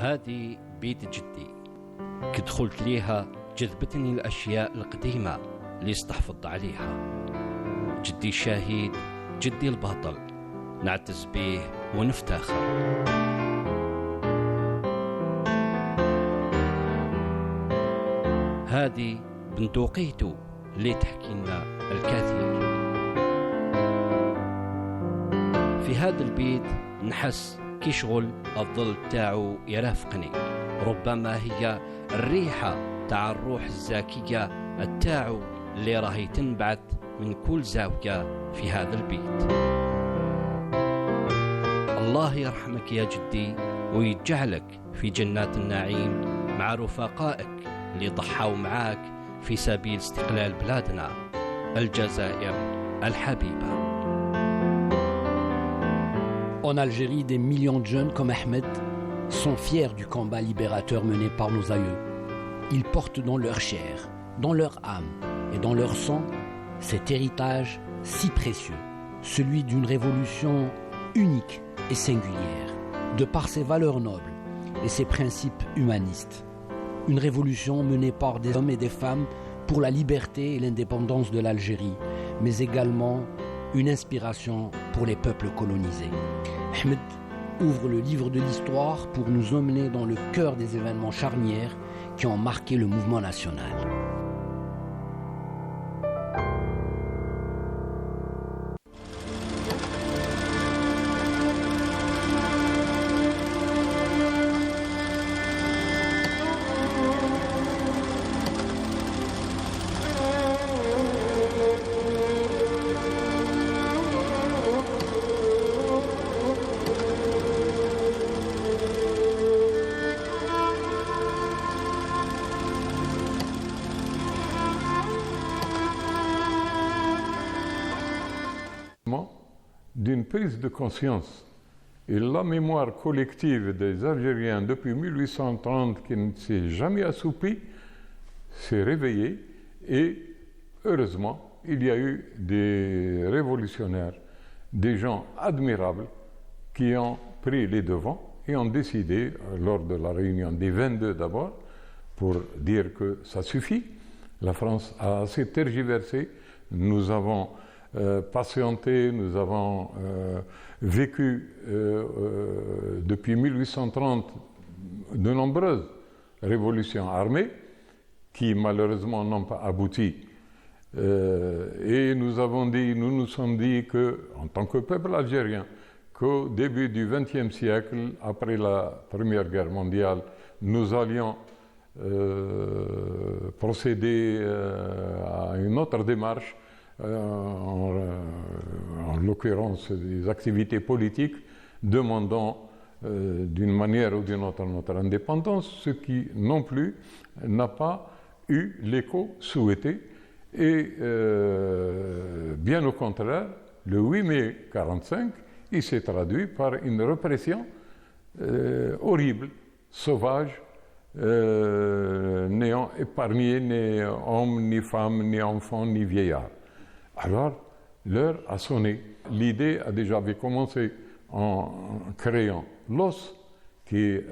هذه بيت جدي. كدخلت ليها جذبتني الأشياء القديمة اللي استحفظت عليها. جدي الشهيد، جدي البطل، نعتز به ونفتخر. هذه بندقيته اللي تحكي لنا الكثير. في هذا البيت نحس كي شغل الظل تاعو يرافقني. ربما هي الريحة تاع الروح الزاكية التاعو اللي راهي تنبعث من كل زاوية في هذا البيت. الله يرحمك يا جدي ويجعلك في جنات النعيم مع رفقائك اللي ضحوا معاك في سبيل استقلال بلادنا الجزائر الحبيبة. En Algérie, des millions de jeunes comme Ahmed sont fiers du combat libérateur mené par nos aïeux. Ils portent dans leur chair, dans leur âme et dans leur sang cet héritage si précieux, celui d'une révolution unique et singulière, de par ses valeurs nobles et ses principes humanistes. Une révolution menée par des hommes et des femmes pour la liberté et l'indépendance de l'Algérie, mais également une inspiration pour les peuples colonisés. Ahmed ouvre le livre de l'histoire pour nous emmener dans le cœur des événements charnières qui ont marqué le mouvement national. D'une prise de conscience et la mémoire collective des Algériens depuis 1830 qui ne s'est jamais assoupie s'est réveillée et heureusement il y a eu des révolutionnaires, des gens admirables qui ont pris les devants et ont décidé lors de la réunion des 22 d'abord pour dire que ça suffit. La France a assez tergiversé, nous avons patienté, nous avons vécu depuis 1830 de nombreuses révolutions armées qui malheureusement n'ont pas abouti. Et nous nous sommes dit que, en tant que peuple algérien, qu'au début du XXe siècle, après la Première Guerre mondiale, nous allions procéder à une autre démarche, en l'occurrence des activités politiques, demandant d'une manière ou d'une autre notre indépendance, ce qui non plus n'a pas eu l'écho souhaité. Et bien au contraire, le 8 mai 1945, il s'est traduit par une répression horrible, sauvage, n'ayant épargné ni hommes, ni femmes, ni enfants, ni vieillards. Alors, l'heure a sonné. L'idée a déjà commencé en créant l'OS, qui est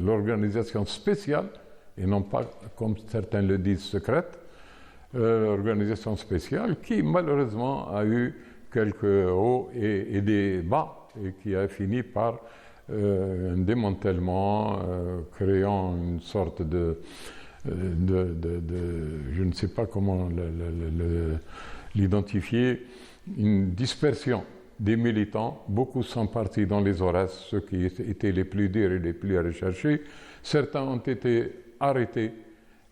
l'organisation spéciale, et non pas, comme certains le disent, secrète, organisation spéciale qui malheureusement a eu quelques hauts et des bas, et qui a fini par un démantèlement, créant une sorte de je ne sais pas comment l'identifier, une dispersion des militants. Beaucoup sont partis dans les Aurès, ceux qui étaient les plus durs et les plus recherchés. Certains ont été arrêtés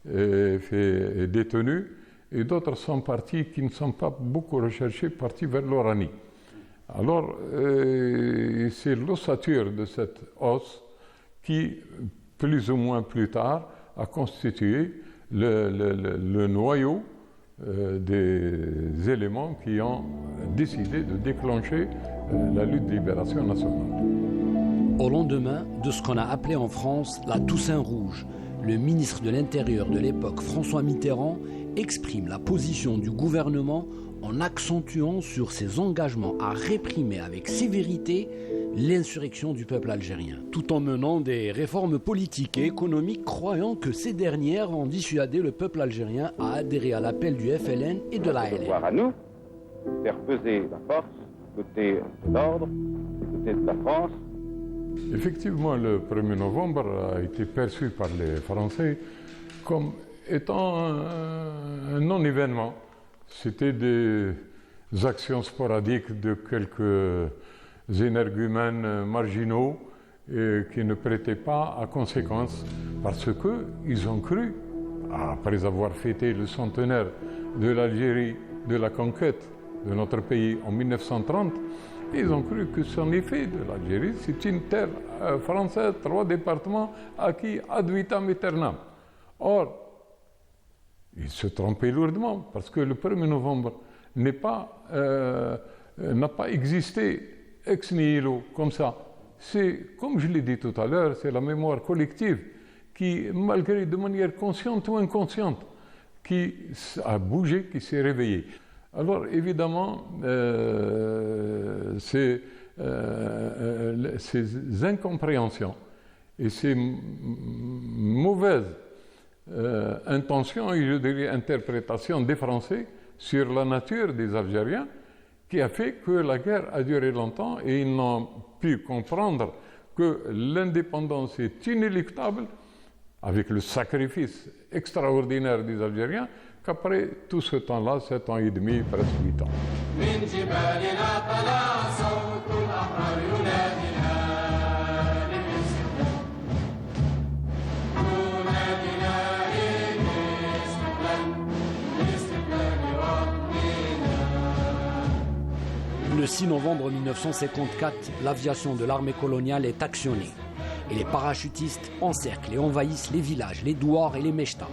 et détenus, et d'autres sont partis qui ne sont pas beaucoup recherchés, partis vers l'Oranie. Alors, c'est l'ossature de cette os qui, plus ou moins plus tard, a constitué le noyau des éléments qui ont décidé de déclencher la lutte de libération nationale. Au lendemain de ce qu'on a appelé en France la Toussaint Rouge, le ministre de l'Intérieur de l'époque, François Mitterrand, exprime la position du gouvernement en accentuant sur ses engagements à réprimer avec sévérité l'insurrection du peuple algérien, tout en menant des réformes politiques et économiques, croyant que ces dernières vont dissuader le peuple algérien à adhérer à l'appel du FLN et de l'ALN. À nous, faire peser la force côté de l'ordre, côté de la France. Effectivement, le 1er novembre a été perçu par les Français comme étant un non-événement. C'était des actions sporadiques de quelques énergumènes marginaux et qui ne prêtaient pas à conséquence parce qu'ils ont cru, après avoir fêté le centenaire de l'Algérie, de la conquête de notre pays en 1930, ils ont cru que c'en est fait de l'Algérie, c'est une terre française, 3 départements acquis ad vitam aeternam. Or, ils se trompaient lourdement parce que le 1er novembre n'a pas existé ex nihilo, comme ça. C'est, comme je l'ai dit tout à l'heure, c'est la mémoire collective qui, malgré de manière consciente ou inconsciente, qui a bougé, qui s'est réveillée. Alors évidemment, ces incompréhensions et ces mauvaises intentions et je dirais interprétations des Français sur la nature des Algériens qui a fait que la guerre a duré longtemps et ils n'ont pu comprendre que l'indépendance est inéluctable avec le sacrifice extraordinaire des Algériens qu'après tout ce temps-là, 7 ans et demi, presque 8 ans. Le 6 novembre 1954, l'aviation de l'armée coloniale est actionnée et les parachutistes encerclent et envahissent les villages, les douars et les mechtas.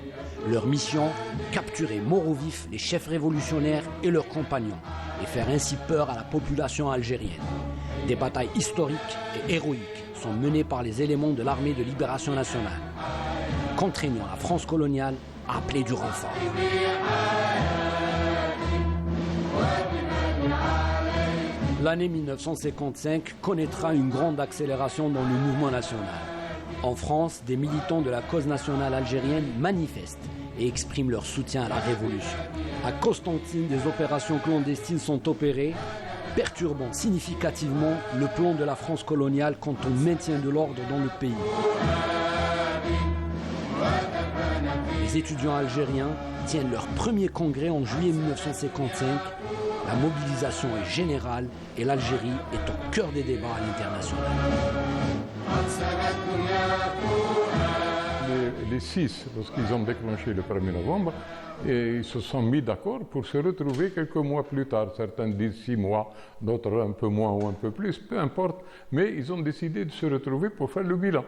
Leur mission, capturer mort ou vif les chefs révolutionnaires et leurs compagnons et faire ainsi peur à la population algérienne. Des batailles historiques et héroïques sont menées par les éléments de l'armée de libération nationale, contraignant la France coloniale à appeler du renfort. L'année 1955 connaîtra une grande accélération dans le mouvement national. En France, des militants de la cause nationale algérienne manifestent et expriment leur soutien à la révolution. À Constantine, des opérations clandestines sont opérées, perturbant significativement le plan de la France coloniale quant au maintien de l'ordre dans le pays. Les étudiants algériens tiennent leur premier congrès en juillet 1955. La mobilisation est générale et l'Algérie est au cœur des débats à l'international. Les 6, lorsqu'ils ont déclenché le 1er novembre, et ils se sont mis d'accord pour se retrouver quelques mois plus tard. Certains disent 6 mois, d'autres un peu moins ou un peu plus, peu importe. Mais ils ont décidé de se retrouver pour faire le bilan.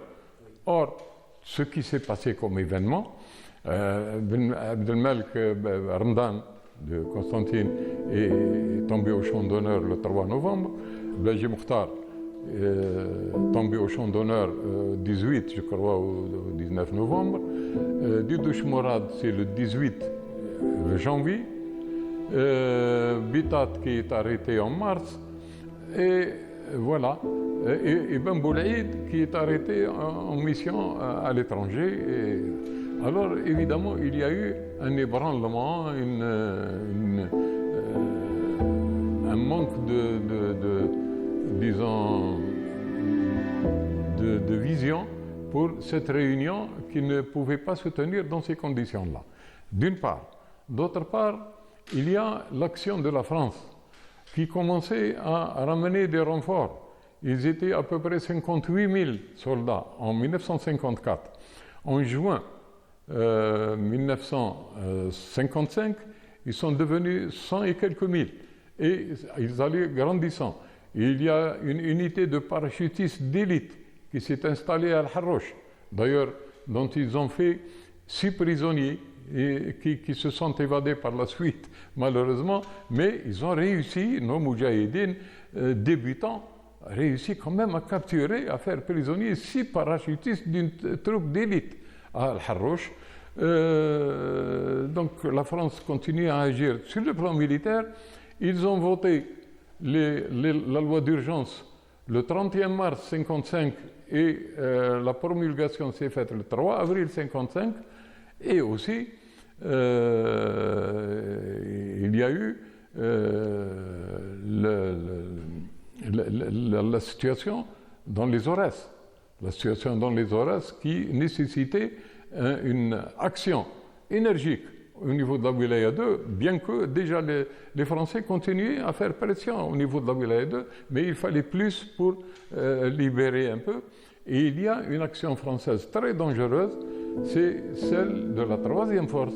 Or, ce qui s'est passé comme événement, Abdelmalek Ramadan de Constantine est tombé au champ d'honneur le 3 novembre. Blaji Mokhtar tombé au champ d'honneur 18, je crois, au 19 novembre. Didouche Mourad, c'est le 18 janvier. Bitat qui est arrêté en mars. Et voilà. Et Ben Boulaïd qui est arrêté en mission à l'étranger. Alors, évidemment, il y a eu un ébranlement, un manque de vision pour cette réunion qui ne pouvait pas se tenir dans ces conditions-là. D'une part. D'autre part, il y a l'action de la France qui commençait à ramener des renforts. Ils étaient à peu près 58 000 soldats en 1954. En juin 1955, ils sont devenus 100 et quelques mille. Et ils allaient grandissant. Il y a une unité de parachutistes d'élite qui s'est installée à Al-Harrouch, d'ailleurs, dont ils ont fait 6 prisonniers et qui se sont évadés par la suite, malheureusement, mais ils ont réussi, nos moudjahidines débutants, réussi quand même à capturer, à faire prisonnier 6 parachutistes d'une troupe d'élite à Al-Harrouch. Donc la France continue à agir. Sur le plan militaire, ils ont voté la loi d'urgence le 31 mars 1955 et la promulgation s'est faite le 3 avril 1955. Et aussi, il y a eu la situation dans les Aurès. La situation dans les Aurès qui nécessitait une action énergique au niveau de la Wilaya 2, bien que déjà les Français continuaient à faire pression au niveau de la Wilaya 2, mais il fallait plus pour libérer un peu. Et il y a une action française très dangereuse, c'est celle de la troisième force.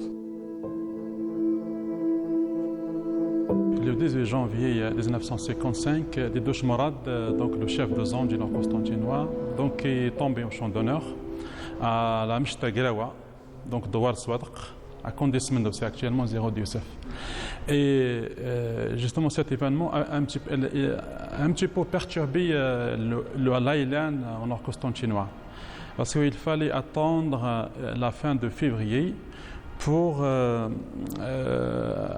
Le 18 janvier 1955, Dedouch Morad, donc le chef de zone du Nord constantinois, donc est tombé au champ d'honneur à la Mishta Gelawa, donc Douar Swadq, à Condesmendo, c'est actuellement Zéro Youssef. Et justement cet événement a un petit peu perturbé le Laylan au Nord constantinois, parce qu'il fallait attendre la fin de février pour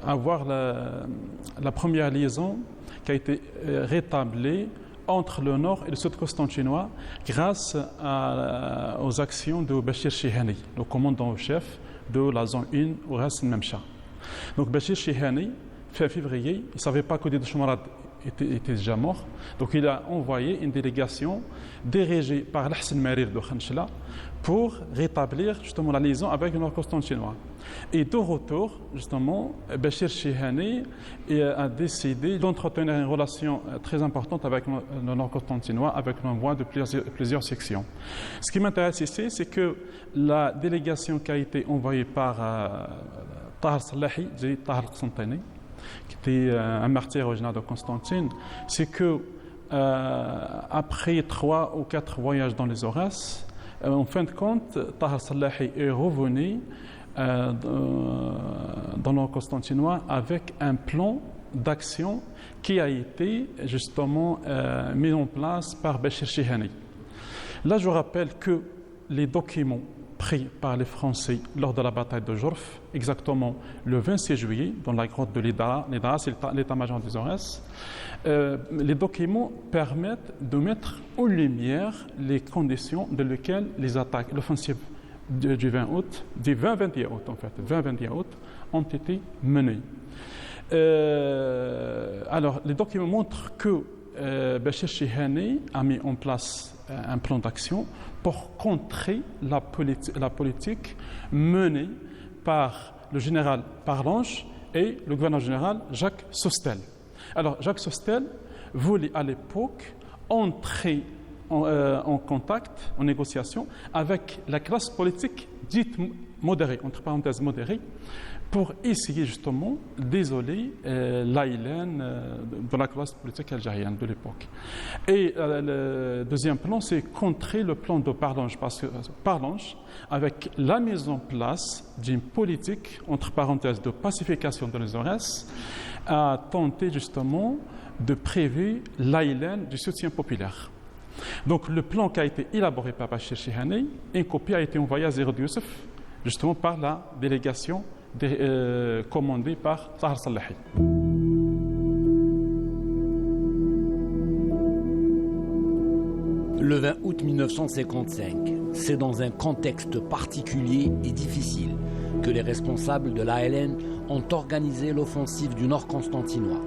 avoir la première liaison qui a été rétablie entre le nord et le sud constantinois grâce aux actions de Bachir Chihani, le commandant en chef de la zone 1 au Ras Memcha. Donc Bachir Chihani, fin février, il ne savait pas que Dedouch Morad était déjà mort, donc il a envoyé une délégation dirigée par l'Hassan Marir de Khanchla pour rétablir justement la liaison avec le nord constantinois. Et de retour, justement, Bachir Chihani a décidé d'entretenir une relation très importante avec le nord constantinois, avec l'envoi de plusieurs sections. Ce qui m'intéresse ici, c'est que la délégation qui a été envoyée par Tahar Salahi, Tahar Qsantani, qui était un martyr originaire de Constantine, c'est que après 3 ou 4 voyages dans les Aurès, en fin de compte, Tahar Salahi est revenu dans le constantinois avec un plan d'action qui a été justement mis en place par Bachir Chihani. Là, je rappelle que les documents pris par les Français lors de la bataille de Jorf, exactement le 26 juillet, dans la grotte de l'Idara, c'est l'état-major des Aurès, les documents permettent de mettre en lumière les conditions dans lesquelles les attaques, l'offensive du 20 août, du 20-21 août en fait, 20-21 août, ont été menées. Alors, les documents montrent que Bachir Chihani a mis en place un plan d'action pour contrer la politique menée par le général Parlange et le gouverneur général Jacques Sostel. Alors, Jacques Sostel voulait à l'époque entrer en contact, en négociation avec la classe politique dite modérée, entre parenthèses modérée, pour essayer justement d'isoler l'Aïlène de la classe politique algérienne de l'époque. Et le deuxième plan, c'est contrer le plan de Parlange, parce que Parlange, avec la mise en place d'une politique, entre parenthèses, de pacification dans les Aurès, a tenté justement de priver l'Aïlène du soutien populaire. Donc le plan qui a été élaboré par Bachir Chihani, une copie a été envoyée à Zéro Youssef, justement par la délégation commandée par Tahar Salahi. Le 20 août 1955, c'est dans un contexte particulier et difficile que les responsables de l'ALN ont organisé l'offensive du Nord constantinois.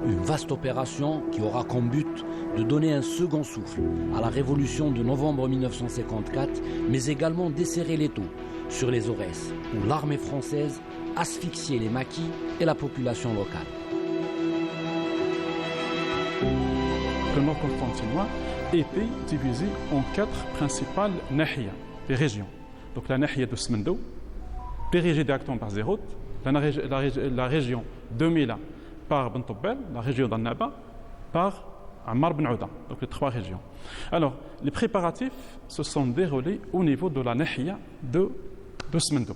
Une vaste opération qui aura comme but de donner un second souffle à la révolution de novembre 1954, mais également desserrer l'étau sur les Aurès, où l'armée française asphyxiait les maquis et la population locale. Le Nord constantinois était divisé en 4 principales nahiya, des régions. Donc la nahiya de Smendo, dirigée directement par Zérout, la région de Mila par Ben Toubel, la région d'Annaba par Ammar Ben Ouda, donc les 3 régions. Alors, les préparatifs se sont déroulés au niveau de la nahiya de Smendo.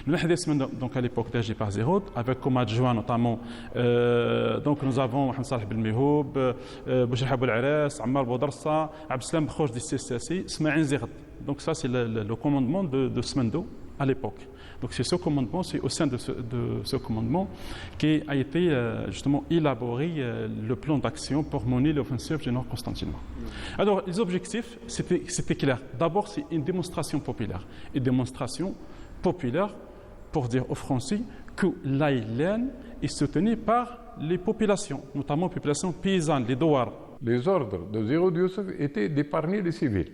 Le nahiya de Smendo, donc à l'époque dirigé par Zérout, avec comme adjoint notamment, donc nous avons Mohamed Saleh Belmehoub, Boucher Abou Al-Aras, Ammar Boudarsa, Abdeslam Khouj Dissessasi, Smaïn Zérout. Donc ça c'est le commandement de Smendo à l'époque. Donc c'est ce commandement, c'est au sein de ce commandement qui a été justement élaboré le plan d'action pour mener l'offensive du Nord Constantinople. Alors les objectifs, c'était clair. D'abord, c'est une démonstration populaire. Une démonstration populaire pour dire aux Français que l'Aïlène est soutenue par les populations, notamment les populations paysannes, les douars. Les ordres de Zéro Youssef étaient d'épargner les civils,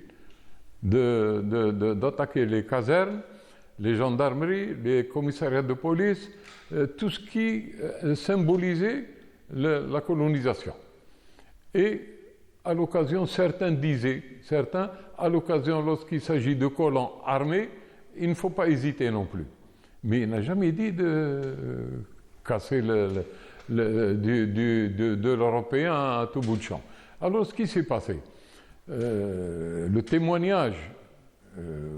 d'attaquer les casernes, les gendarmeries, les commissariats de police, tout ce qui symbolisait la colonisation. Et à l'occasion, certains, à l'occasion, lorsqu'il s'agit de colons armés, il ne faut pas hésiter non plus. Mais il n'a jamais dit de casser de l'Européen à tout bout de champ. Alors, ce qui s'est passé, le témoignage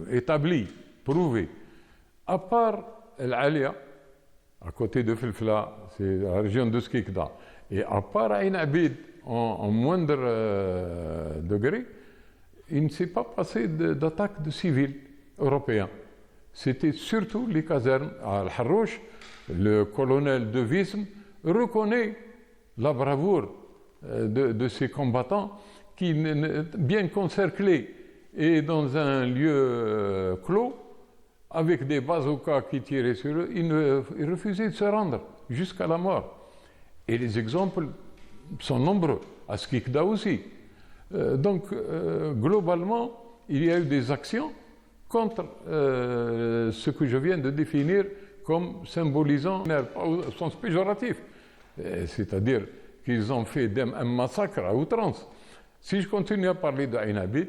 établi, prouvé, à part l'Alia, à côté de Filfla, c'est la région de Skikda, et à part Ain Abid, en moindre degré, il ne s'est pas passé d'attaque de civils européens. C'était surtout les casernes à Al-Harrouch. Le colonel de Vism reconnaît la bravoure de ces combattants qui, bien qu'encerclés et dans un lieu clos, avec des bazookas qui tiraient sur eux, ils refusaient de se rendre jusqu'à la mort. Et les exemples sont nombreux, à Skikda aussi. Donc, globalement, il y a eu des actions contre ce que je viens de définir comme symbolisant, au sens péjoratif, c'est-à-dire qu'ils ont fait un massacre à outrance. Si je continue à parler d'Ain Abid,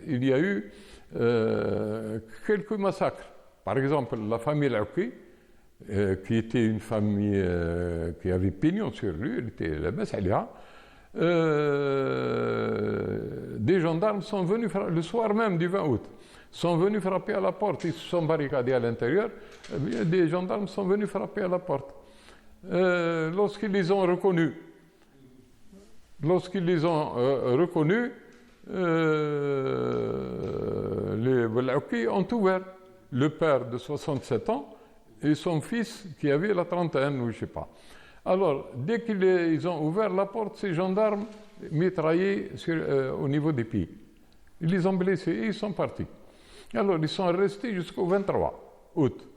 il y a eu quelques massacres. Par exemple, la famille Laouki, qui était une famille qui avait pignon sur lui, elle était la Messalia, des gendarmes sont venus, le soir même du 20 août, sont venus frapper à la porte. Ils se sont barricadés à l'intérieur. Des gendarmes sont venus frapper à la porte. Lorsqu'ils les ont reconnus, les Belaouki ont ouvert. Le père de 67 ans et son fils qui avait la trentaine, ou je ne sais pas. Alors, dès qu'ils ont ouvert la porte, ces gendarmes mitraillaient au niveau des pieds. Ils les ont blessés et ils sont partis. Alors, ils sont restés jusqu'au 23 août.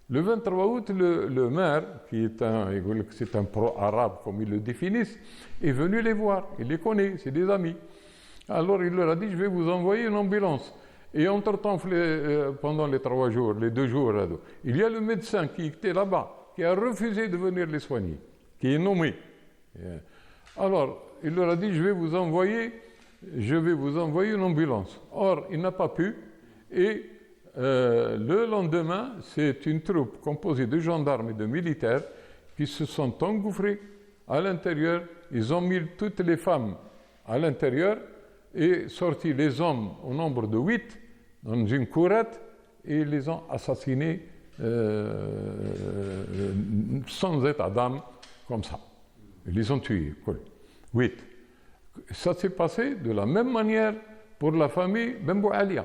Le 23 août, le maire, c'est un pro-arabe comme ils le définissent, est venu les voir. Il les connaît, c'est des amis. Alors, il leur a dit, je vais vous envoyer une ambulance. Et entre-temps, pendant les 3 jours, les 2 jours, il y a le médecin qui était là-bas, qui a refusé de venir les soigner, qui est nommé. Alors, il leur a dit, je vais vous envoyer une ambulance. Or, il n'a pas pu. Et le lendemain, c'est une troupe composée de gendarmes et de militaires qui se sont engouffrés à l'intérieur. Ils ont mis toutes les femmes à l'intérieur et sorti les hommes au nombre de 8 dans une courette et ils les ont assassinés sans état d'âme, comme ça. Ils les ont tués, 8. Ça s'est passé de la même manière pour la famille Ben Boualia.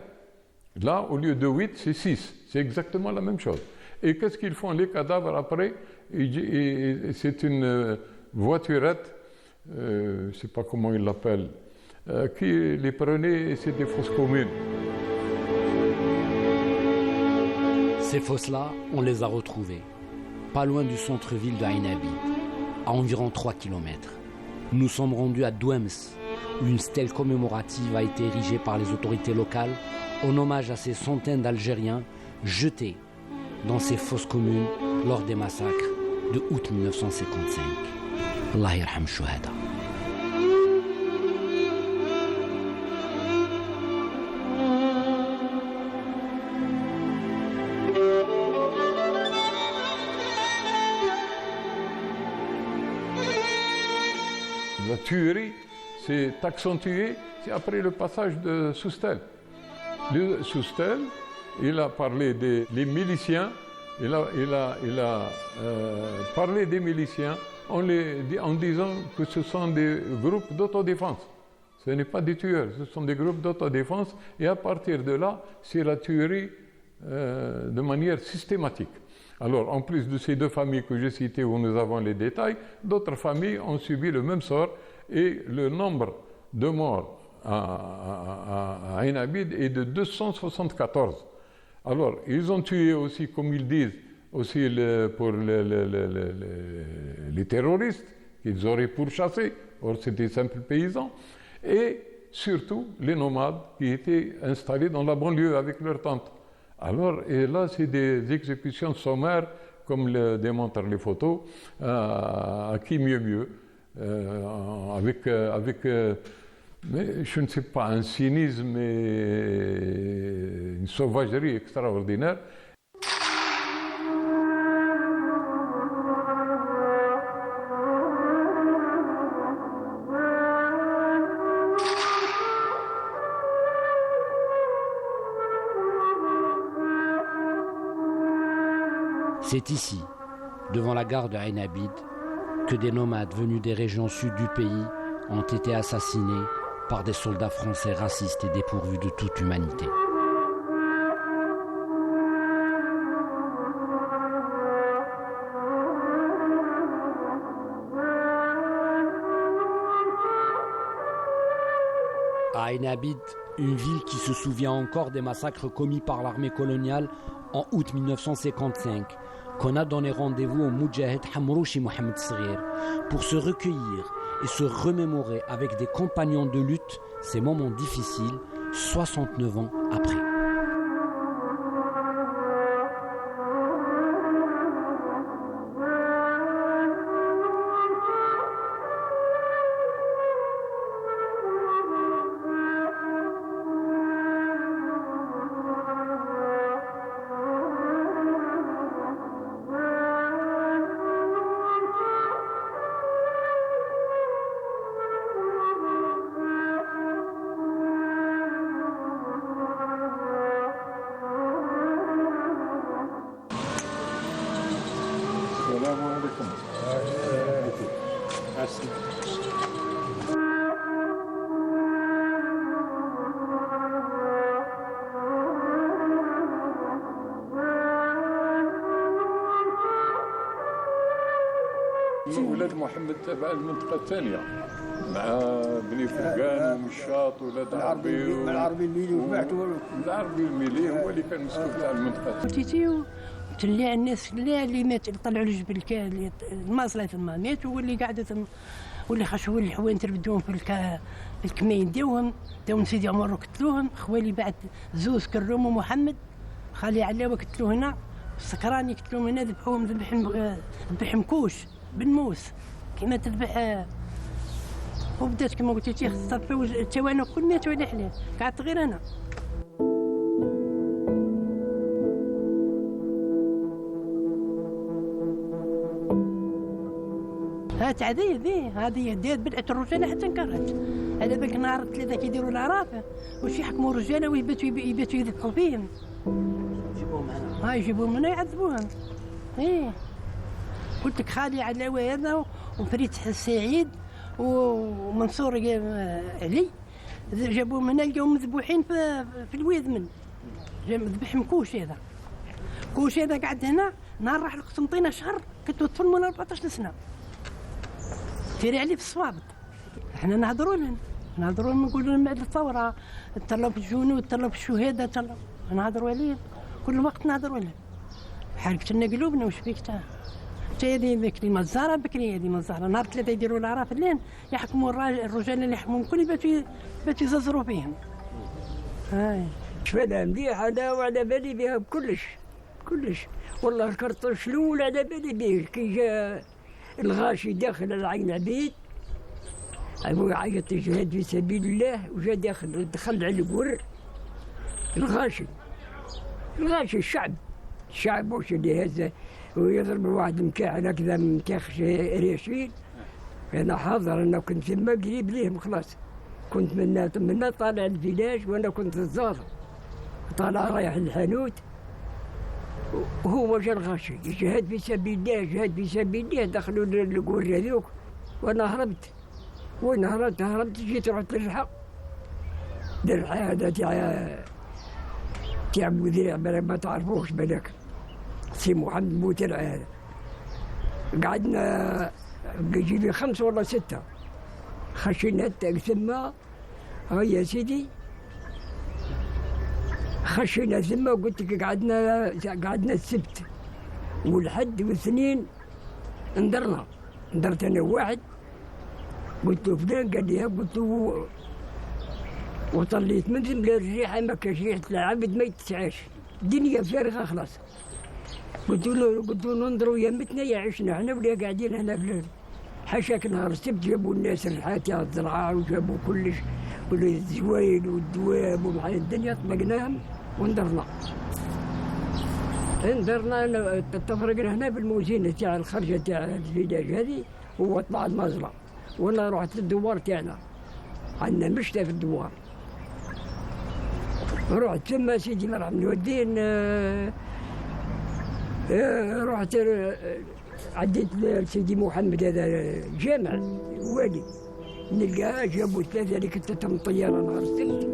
Là, au lieu de 8, c'est 6. C'est exactement la même chose. Et qu'est-ce qu'ils font, les cadavres, après? C'est une voiturette, je ne sais pas comment ils l'appellent, qui les prenait, et c'est des fosses communes. Ces fosses-là, on les a retrouvées, pas loin du centre-ville d'Ain Abid, à environ 3 km. Nous sommes rendus à Douems, où une stèle commémorative a été érigée par les autorités locales en hommage à ces centaines d'Algériens jetés dans ces fosses communes lors des massacres de août 1955. Allah yarham shuhada. La tuerie s'est accentuée, c'est après le passage de Soustelle. Soustelle, il a parlé des miliciens, il a parlé des miliciens en disant que ce sont des groupes d'autodéfense. Ce n'est pas des tueurs, ce sont des groupes d'autodéfense. Et à partir de là, c'est la tuerie de manière systématique. Alors, en plus de ces deux familles que j'ai citées où nous avons les détails, d'autres familles ont subi le même sort et le nombre de morts à Ain Abid est de 274. Alors, ils ont tué aussi, comme ils disent, aussi pour les terroristes qu'ils auraient pourchassés, or c'était simples paysans, et surtout les nomades qui étaient installés dans la banlieue avec leurs tentes. Alors, et là, c'est des exécutions sommaires, comme le démontrent les photos, à qui mieux, avec mais je ne sais pas, un cynisme et une sauvagerie extraordinaire. C'est ici, devant la gare de Ain Abid, que des nomades venus des régions sud du pays ont été assassinés par des soldats français racistes et dépourvus de toute humanité. À Ain Abid, une ville qui se souvient encore des massacres commis par l'armée coloniale en août 1955, qu'on a donné rendez-vous au Moudjahid Hamrouchi Mohamed Sghir pour se recueillir et se remémorer avec des compagnons de lutte ces moments difficiles 69 ans après. ولاد محمد تبع المنطقة الثانية مع بني فرقان ومشاط ولاد العربي العربي الميلي وسمعتوا العربي الميلي هو اللي كان مسؤول تاع المنطقة. تيتيو تلع الناس اللي مات طلعوا الجبل كان الماصله تما مات واللي قاعده تما واللي خشوا الحوان تربدوهم في الكمين ديوهم سيدي عمر قتلوهم خوالي بعد زوز كروم ومحمد خالي علاوه قتلوه هنا السكراني قتلوهم هنا ذبحوهم ذبح مكوش بالموس كما تذبح وبدات كما قلتي تيخطفوا التوانق كل ماتوا على حلال قعدت غير انا. هات هذه ديت بدات الرجاله حتى انكرت على بالك نهار الثلاثه كيديروا الاعراف واش يحكموا الرجاله ويباتوا يذبحوا فيهم يجيبوهم هنا يجيبوهم هنا يعذبوهم. قلت لك خالي علاوي هذا وفريد السعيد ومنصور علي جابوهم هنا لقاهم مذبوحين في الويذمن ذبح مكوش هذا قعد هنا نهار راح القسنطينه شهر كنت طفل من 14 سنه تيري عليه في الصوابط. احنا نهضروا لهم نقولوا لهم بعد الثوره تطلعوا في الجنود تطلعوا في الشهداء نهضروا عليهم كل وقت نهضروا لهم حركت لنا قلوبنا وش بيك هذه بكري مزاره بكري هذه مزاره نهار ثلاثه يديروا الاعراف الليل يحكموا الرجال اللي يحكموا الكل باتوا يزرزروا فيهم. شفنا مليح انا وعلى بالي بها كلش والله الكرطوش الاول على بالي به كي جا الغاشي داخل العين عبيد ابوي عيط يجهد في سبيل الله وجا دخل على القر الغاشي الشعب واش اللي هذا ويضرب واحد مكاع هكذا مكاخ ريشين. انا حاضر انا كنت تما قريب ليهم خلاص كنت منا طالع الفيلاج وانا كنت الزاض طالع رايح الحانوت وهو جا الغاشي جهاد في سبيل الله دخلوا للقور هذوك وانا هربت وين هربت جيت رحت للرحى. الرحى هذا تاع مدير ما تعرفوش بالك، سي محمد بوترع هذا. قعدنا يجي لي 5 ولا 6 خشينا ثم يا سيدي خشينا ثم قلت لك قعدنا السبت والحد والاثنين ندرت انا واحد قلت له فلان قال لي قلت له وطليت من الريحه ما كانش ريحه العبد ما يتسعاش الدنيا فارغه خلاص. قلت له ننظروا يا متنا يا عشنا احنا ولا قاعدين هنا في حاشاك نهار السبت جابوا الناس الرحات تاع الزرعه وجابوا كلش والزوايل والدواب ومع الدنيا طلقناهم وندرنا تفرقنا هنا بالموزينه تاع الخرجه تاع الفيلاج هذه هو طلع المزرعه وانا رحت للدوار تاعنا عندنا مشتى في الدوار. رحت ثم سيدي الله يرحمه ودين رحت عديت لسيدي محمد هذا جامع والي نلقاه جابوا 3 اللي كنت تم طياره نهار السبت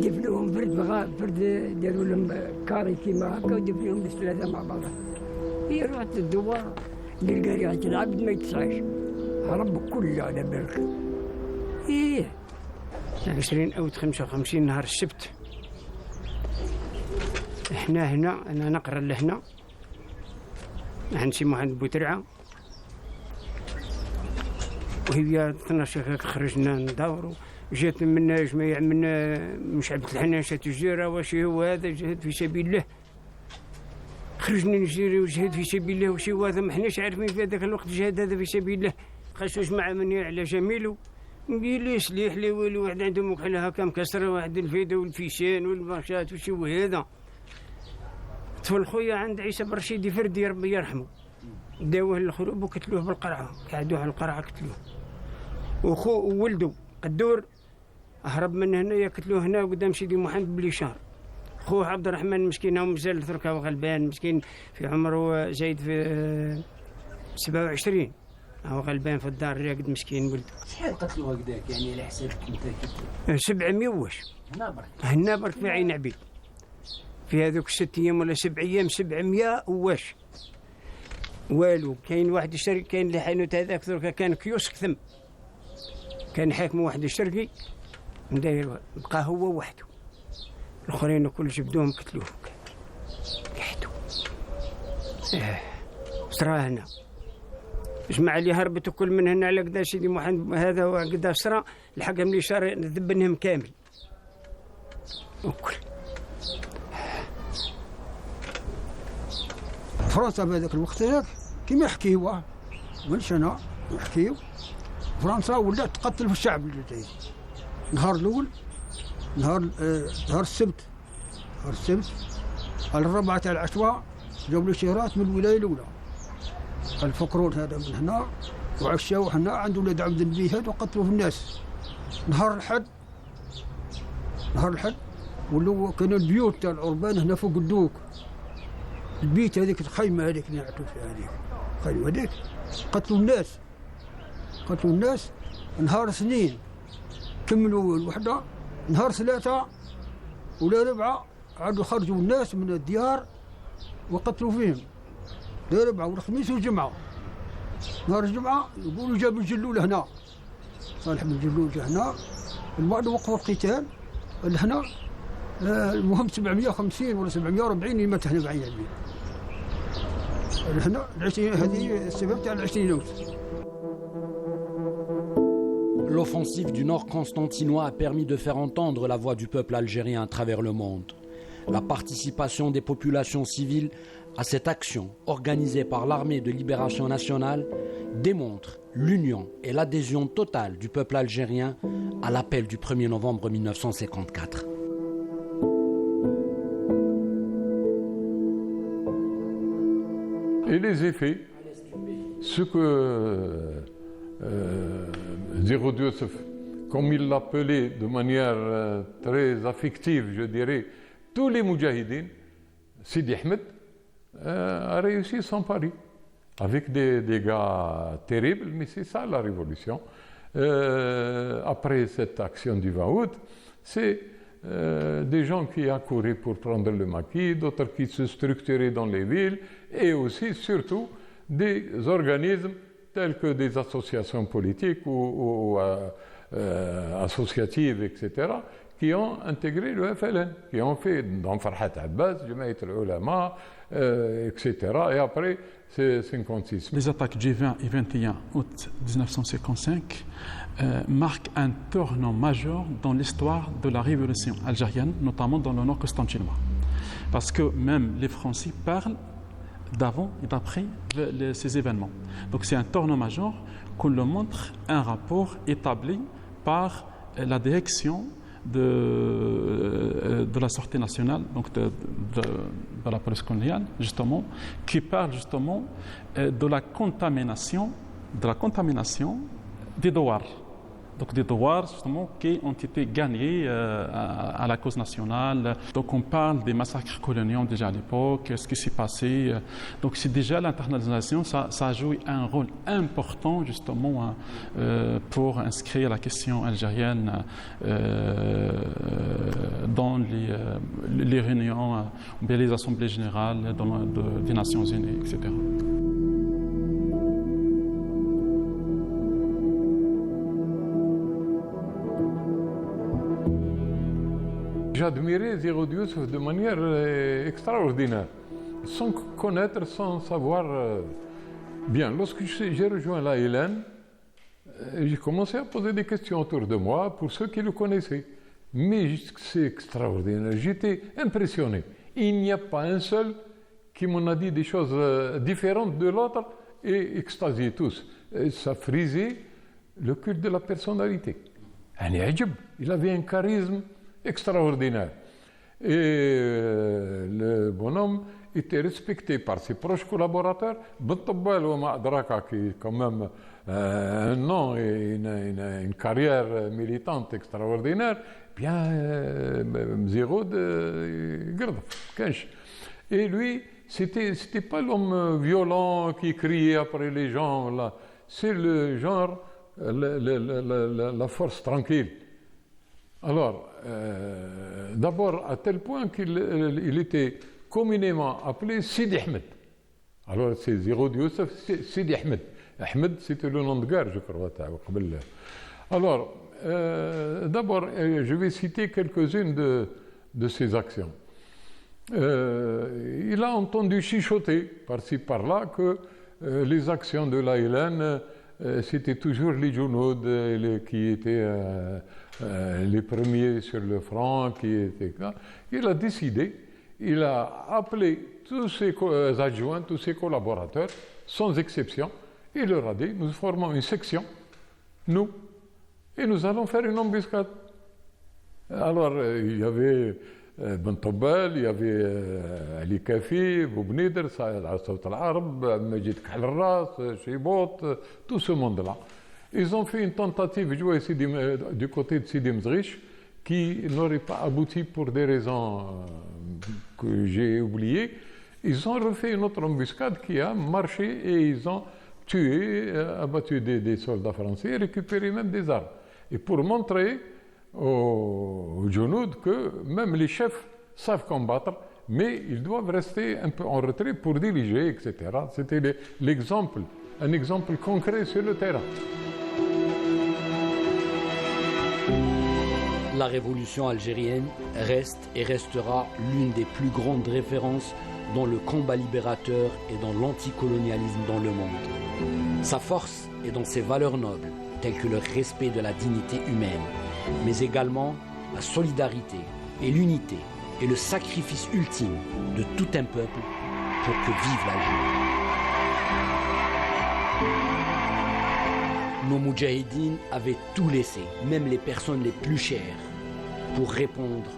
دفنوهم فرد داروا لهم كاري كيما هكا ودفنوهم ال3 مع بعض. هي رحت الدوار نلقى ريحه العبد ما يتسعاش هرب كله على بالك. ايه 20 أو 55 نهار السبت احنا هنا انا نقرا لهنا عند سي محمد بوترعه وهي 12 هكاك خرجنا ندوروا جات منا جماعه منا مش عبد الحنان شات الجيره واش هو هذا جهد في سبيل الله خرجنا نجري وجهد في سبيل الله وشي هذا ما حناش عارفين في هذاك الوقت جهاد هذا في سبيل الله خاصو جماعه من على جميله نقول لي سليح لي والو واحد عندهم وكحله هكا مكسره واحد الفيده والفيشان والباشات وشي هو هذا. طفل خويا عند عيسى برشيدي فردي ربي يرحمه داوه الخروب وقتلوه بالقرعه قعدوه على القرعه قتلوه وخو وولده قدور هرب من هنا قتلوه هنا قدام سيدي محمد بليشار. خوه عبد الرحمن مسكين هو مازال تركه وغلبان مسكين في عمره زايد في 27 هو غلبان في الدار راقد مسكين ولده. شحال قتلوه هكذاك يعني على حسابك انت 700 واش هنا برك في عين عبيد في هذوك 6 أيام ولا 7 أيام 700 واش والو. كاين واحد الشركه كاين اللي حانوت هذاك درك كان كيوسك ثم كان حاكم واحد الشرقي داير بقى هو وحده الاخرين كل جبدوهم قتلوه قحتوا. صرا هنا جماعة اللي هربت كل من هنا على قدا سيدي محمد هذا وقدا صرا الحكم اللي شار ذبنهم كامل وكل. فرنسا في هذاك الوقت هذاك كيما يحكيوه مانيش انا يحكيو فرنسا ولات تقتل في الشعب الجزائري. نهار الاول نهار السبت على 4 تاع العشوة جابوا لي شيرات من الولايه الاولى الفقرون هذا من هنا وعشاو هنا عند ولاد عبد البيهاد وقتلوا في الناس. نهار الحد ولو كانوا البيوت تاع العربان هنا فوق الدوك البيت هذيك الخيمه هذيك اللي نعتوا فيها هذيك الخيمه هذيك قتلوا الناس. نهار 2 كملوا الوحده. نهار 3 ولا 4 عادوا خرجوا الناس من الديار وقتلوا فيهم. لا 4 والخميس والجمعه. نهار الجمعه يقولوا جابوا الجلول هنا صالح بن الجلول جا هنا البعض وقفوا القتال هنا. المهم 750 ولا 740 اللي مات هنا بعين البيت هنا العشرين هذه السبب تاع العشرين. L'offensive du Nord constantinois a permis de faire entendre la voix du peuple algérien à travers le monde. La participation des populations civiles à cette action organisée par l'armée de libération nationale démontre l'union et l'adhésion totale du peuple algérien à l'appel du 1er novembre 1954. Et les effets, ce que Zéro Youssef, comme il l'appelait de manière très affective, je dirais, tous les moudjahidines, Sidi Ahmed a réussi son pari. avec des dégâts terribles, mais c'est ça la révolution. Après cette action du 20 août, c'est des gens qui accouraient pour prendre le maquis, d'autres qui se structuraient dans les villes, et aussi, surtout, des organismes tels que des associations politiques ou associatives, etc., qui ont intégré le FLN, qui ont fait dans Farhat Abbas, Jamaït al-Ulama, etc. Et après, c'est 56. Les attaques du 20 et 21 août 1955 marquent un tournant majeur dans l'histoire de la révolution algérienne, notamment dans le nord constantinois. Parce que même les Français parlent d'avant et d'après ces événements. Donc c'est un tournant majeur qu'on le montre un rapport établi par la direction de la Sûreté nationale, donc de la police coloniale, justement, qui parle justement de la contamination des douars. Donc des douars justement qui ont été gagnés à la cause nationale. Donc on parle des massacres coloniaux déjà à l'époque, ce qui s'est passé. Donc c'est déjà l'internalisation, ça a joué un rôle important justement pour inscrire la question algérienne dans les réunions, les assemblées générales des Nations Unies, etc. J'admirais Zéroud Youssef de manière extraordinaire, sans connaître, sans savoir bien. Lorsque j'ai rejoint l'ALN, j'ai commencé à poser des questions autour de moi pour ceux qui le connaissaient. Mais c'est extraordinaire, j'étais impressionné. Il n'y a pas un seul qui m'en a dit des choses différentes de l'autre et extasiés tous. Et ça frisait le culte de la personnalité. Il avait un charisme extraordinaire. Et le bonhomme était respecté par ses proches collaborateurs. Bentobbal Ouama Adraka, qui est quand même un nom et une carrière militante extraordinaire, bien Zéroud Gardaf. Et lui, c'était pas l'homme violent qui criait après les gens, là. C'est le genre, la force tranquille. Alors, d'abord, à tel point qu'il était communément appelé Sidi Ahmed. Alors, c'est Zéroud Youssef, Sidi Ahmed. Ahmed, c'était le nom de guerre, je crois. Alors, d'abord, je vais citer quelques-unes de ses actions. Il a entendu chuchoter par-ci par-là que les actions de l'ALN, c'était toujours les Jounoud qui étaient les premiers sur le front, qui étaient là. Il a décidé, il a appelé tous ses adjoints, tous ses collaborateurs, sans exception, et il leur a dit, nous formons une section, nous, et nous allons faire une embuscade. Alors, il y avait Bentobbal, il y avait Ali Kafi, Boubnider, Saïd Assaout al-Arab, Majid Khalras, Chibot, tout ce monde-là. Ils ont fait une tentative de jouer du côté de Sidi Mzrich qui n'aurait pas abouti pour des raisons que j'ai oubliées. Ils ont refait une autre embuscade qui a marché et ils ont tué, abattu des soldats français et récupéré même des armes. Et pour montrer aux Jounoud que même les chefs savent combattre, mais ils doivent rester un peu en retrait pour diriger, etc. C'était l'exemple, un exemple concret sur le terrain. La révolution algérienne reste et restera l'une des plus grandes références dans le combat libérateur et dans l'anticolonialisme dans le monde. Sa force est dans ses valeurs nobles, telles que le respect de la dignité humaine, mais également la solidarité et l'unité et le sacrifice ultime de tout un peuple pour que vive l'Algérie. Nos moudjahidines avaient tout laissé, même les personnes les plus chères, pour répondre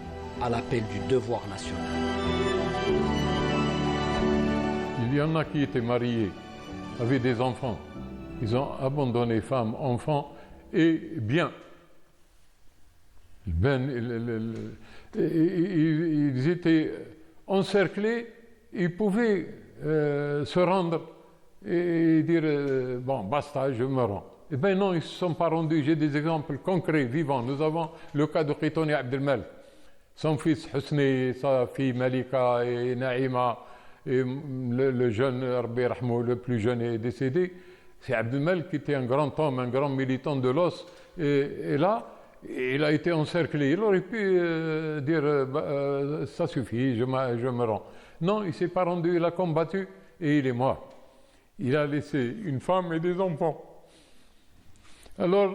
à l'appel du devoir national. Il y en a qui étaient mariés, avaient des enfants. Ils ont abandonné femmes, enfants et biens. Ils étaient encerclés, ils pouvaient se rendre et dire bon, basta, je me rends. Eh bien non, ils ne se sont pas rendus. J'ai des exemples concrets, vivants. Nous avons le cas de Qitoni Abdelmal, son fils Husni, sa fille Malika et Naïma, et le jeune, Rabbi Rahmou, le plus jeune est décédé. C'est Abdelmal qui était un grand homme, un grand militant de l'os. Et là, il a été encerclé. Il aurait pu dire ça suffit, je me rends. Non, il ne s'est pas rendu, il a combattu et il est mort. Il a laissé une femme et des enfants. Alors,